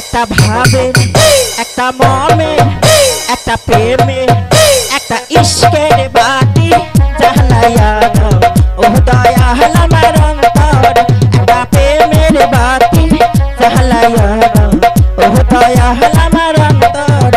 একটা ভাবের, একটা মমের, একটা প্রেমের, একটা ইশকের বাতি জ্বালাইয়া দাও ও দয়াল আমার অন্তর। একটা প্রেমের বাতি জ্বালাইয়া দাও ও দয়াল আমার অন্তর।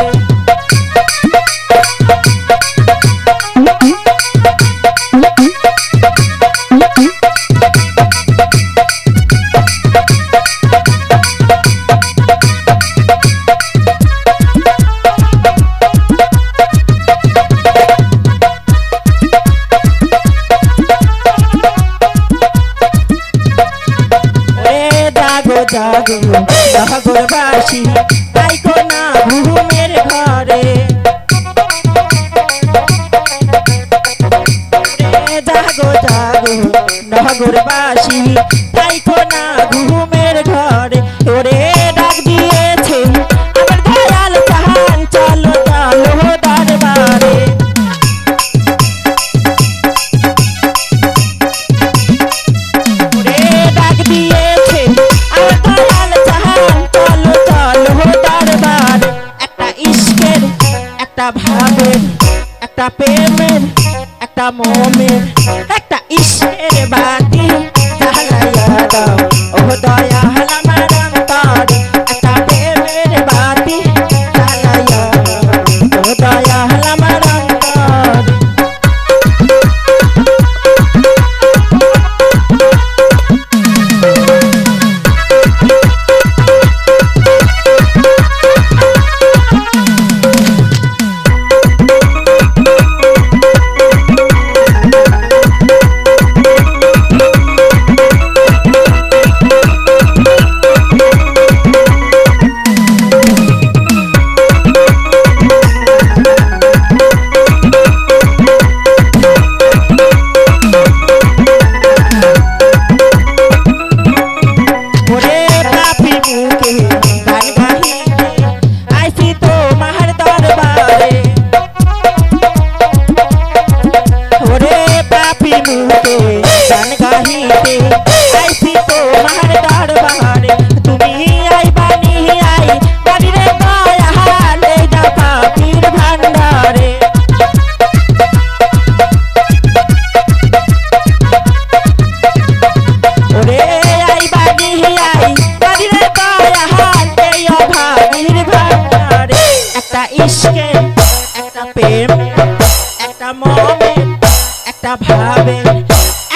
জাগো নগরবাসী তাইকো না ঘুমের ঘরে, জাগো জাগো নগরবাসী তাইকো না ঘুমের ঘরে। ওরে ডাক দিয়েছে আমার দয়াল জাহান, চলো চলো দরবারে। ওরে ডাক দিয়েছে একটা ভাবের, একটা প্রেমের, একটা মমের, একটা ইশকের বাতি জ্বালাইয়া দাও ও দয়াল আমার অন্তর। একটা প্রেমের বাতি জ্বালাইয়া দাও ও দয়াল আমার অন্তর। একটা প্রেম, একটা মমের, একটা ভাবের,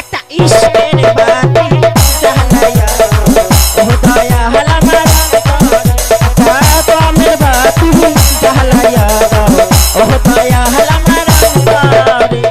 একটা ইশকের বাতি জ্বালাইয়া ও দয়াল আমার অন্তর। একটা প্রেমের বাতি জ্বালাইয়া ও দয়াল আমার অন্তরে।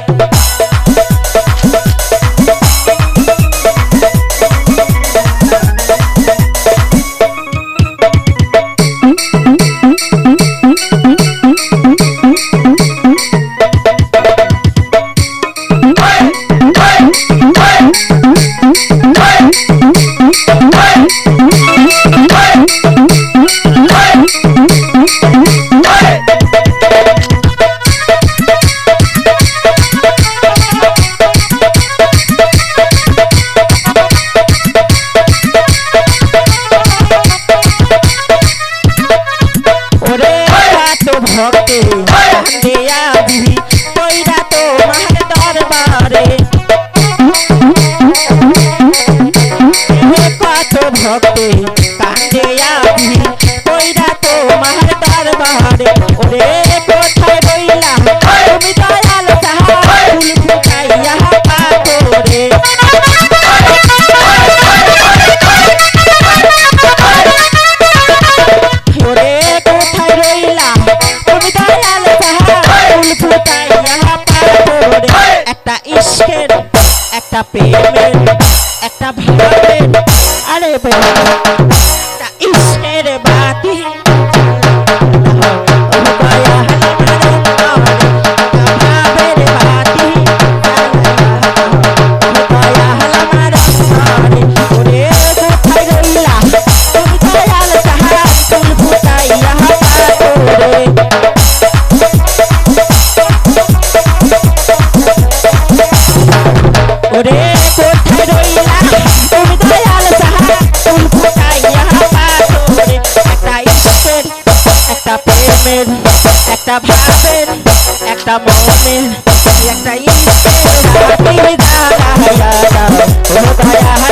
একটা ভাবের একটা মমের একটা ইস্তের বাতি জ্বালায়া দাও ও দয়াল